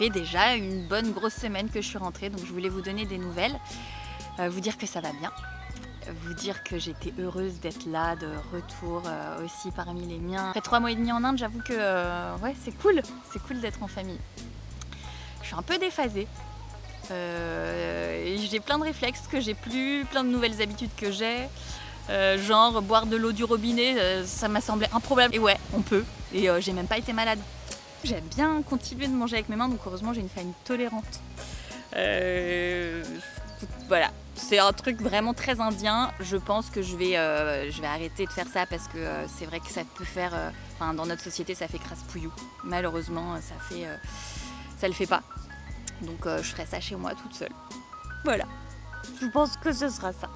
fait déjà une bonne grosse semaine que je suis rentrée, donc je voulais vous donner des nouvelles, vous dire que ça va bien, vous dire que j'étais heureuse d'être là, de retour aussi parmi les miens. Après 3 mois et demi en Inde, j'avoue que ouais, c'est cool d'être en famille. Je suis un peu déphasée. J'ai plein de réflexes que j'ai plus, plein de nouvelles habitudes que j'ai. Genre boire de l'eau du robinet, ça m'a semblé improbable. Et ouais, on peut. Et j'ai même pas été malade. J'aime bien continuer de manger avec mes mains, donc heureusement j'ai une famille tolérante. Voilà, c'est un truc vraiment très indien. Je pense que je vais arrêter de faire ça parce que c'est vrai que ça peut faire... dans notre société, ça fait crasse-pouillou. Malheureusement, ça le fait pas. Donc je ferai ça chez moi toute seule. Voilà, je pense que ce sera ça.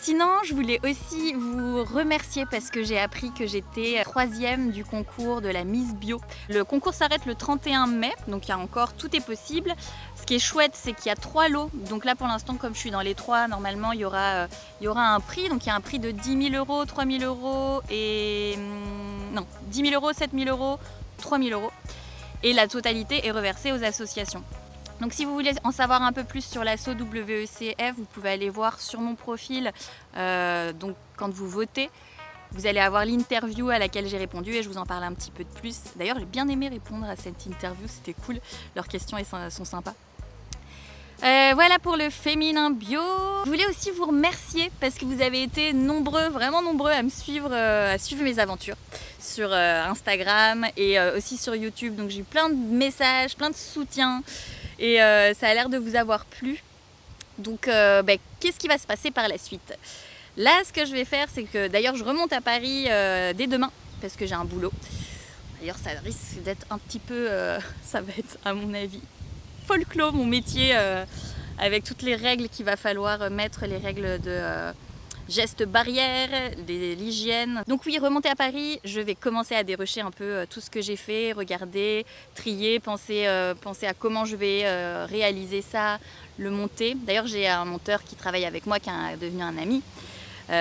Sinon, je voulais aussi vous remercier parce que j'ai appris que j'étais 3e du concours de la Miss Bio. Le concours s'arrête le 31 mai, donc il y a encore, tout est possible. Ce qui est chouette, c'est qu'il y a 3 lots. Donc là, pour l'instant, comme je suis dans les 3, normalement, il y aura un prix. Donc il y a un prix de 10 000 €, 3 000 € et... non, 10 000 €, 7 000 €, 3 000 €. Et la totalité est reversée aux associations. Donc si vous voulez en savoir un peu plus sur l'asso WECF, vous pouvez aller voir sur mon profil. Donc quand vous votez, vous allez avoir l'interview à laquelle j'ai répondu et je vous en parle un petit peu de plus. D'ailleurs, j'ai bien aimé répondre à cette interview, c'était cool. Leurs questions sont sympas. Voilà pour le féminin bio. Je voulais aussi vous remercier parce que vous avez été nombreux, vraiment nombreux à me suivre, à suivre mes aventures sur Instagram et aussi sur YouTube. Donc j'ai eu plein de messages, plein de soutien et ça a l'air de vous avoir plu. Donc qu'est-ce qui va se passer par la suite? Là, ce que je vais faire, c'est que d'ailleurs je remonte à Paris dès demain parce que j'ai un boulot. D'ailleurs, ça risque d'être un petit peu, ça va être à mon avis folklore, mon métier, avec toutes les règles qu'il va falloir mettre, les règles de gestes barrières, l'hygiène. Donc oui, remonter à Paris, je vais commencer à dérocher un peu tout ce que j'ai fait, regarder, trier, penser à comment je vais réaliser ça, le monter. D'ailleurs, j'ai un monteur qui travaille avec moi, qui est devenu un ami.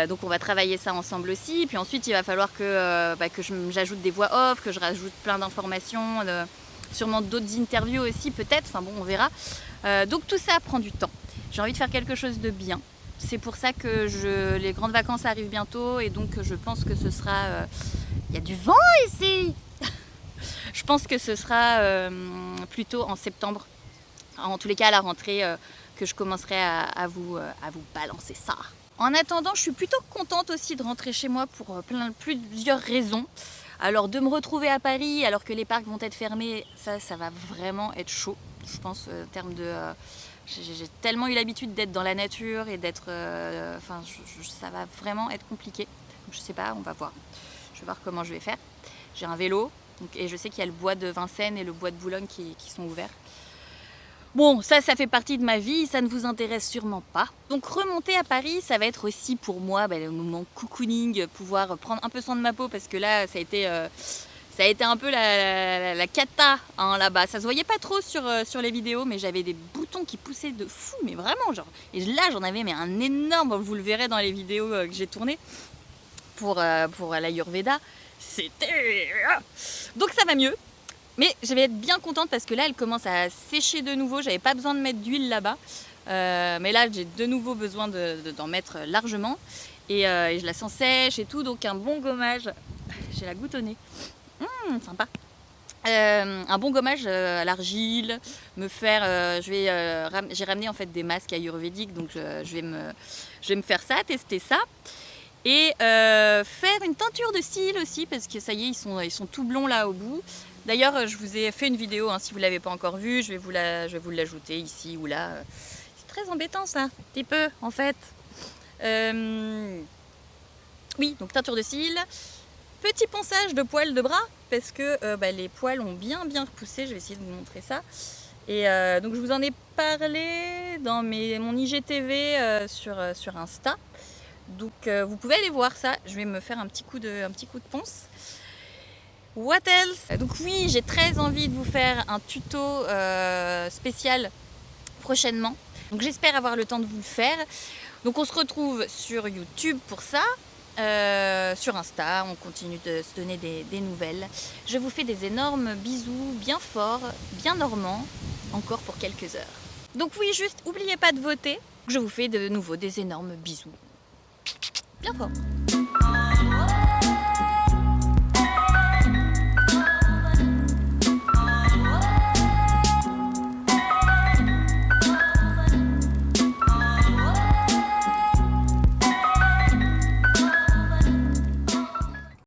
Donc on va travailler ça ensemble aussi. Puis ensuite, il va falloir que j'ajoute des voix off, que je rajoute plein d'informations, sûrement d'autres interviews aussi peut-être, enfin bon, on verra. Donc tout ça prend du temps. J'ai envie de faire quelque chose de bien. C'est pour ça que les grandes vacances arrivent bientôt et donc je pense que ce sera... Il y a du vent ici. Je pense que ce sera plutôt en septembre, en tous les cas à la rentrée, que je commencerai à vous balancer ça. En attendant, je suis plutôt contente aussi de rentrer chez moi pour plusieurs raisons. Alors de me retrouver à Paris alors que les parcs vont être fermés, ça va vraiment être chaud, je pense, en termes de... j'ai tellement eu l'habitude d'être dans la nature et d'être... ça va vraiment être compliqué. Donc, je sais pas, on va voir. Je vais voir comment je vais faire. J'ai un vélo et je sais qu'il y a le bois de Vincennes et le bois de Boulogne qui sont ouverts. Bon, ça fait partie de ma vie, ça ne vous intéresse sûrement pas. Donc remonter à Paris, ça va être aussi pour moi le moment cocooning, pouvoir prendre un peu soin de ma peau parce que là, ça a été un peu la cata là-bas. Ça se voyait pas trop sur les vidéos, mais j'avais des boutons qui poussaient de fou, mais vraiment, genre. Et là, j'en avais un énorme, vous le verrez dans les vidéos que j'ai tournées pour l'Ayurveda. C'était... Donc ça va mieux. Mais je vais être bien contente parce que là, elle commence à sécher de nouveau. J'avais pas besoin de mettre d'huile là-bas. Mais là, j'ai de nouveau besoin d'en mettre largement. Et je la sens sèche et tout. Donc un bon gommage. J'ai la goutte au nez. Sympa. Un bon gommage à l'argile. J'ai ramené en fait des masques ayurvédiques. Donc je vais me faire ça, tester ça. Et faire une teinture de cils aussi. Parce que ça y est, ils sont tout blonds là au bout. D'ailleurs, je vous ai fait une vidéo, si vous ne l'avez pas encore vue, je vais vous l'ajouter ici ou là. C'est très embêtant ça, un petit peu en fait. Oui, donc teinture de cils. Petit ponçage de poils de bras, parce que les poils ont bien repoussé, je vais essayer de vous montrer ça. Et donc je vous en ai parlé dans mon IGTV sur Insta. Donc vous pouvez aller voir ça, je vais me faire un petit coup de ponce. What else? Donc oui, j'ai très envie de vous faire un tuto spécial prochainement. Donc j'espère avoir le temps de vous le faire. Donc on se retrouve sur YouTube pour ça. sur Insta, on continue de se donner des nouvelles. Je vous fais des énormes bisous bien forts, bien normands, encore pour quelques heures. Donc oui, juste, n'oubliez pas de voter. Je vous fais de nouveau des énormes bisous. Bien fort.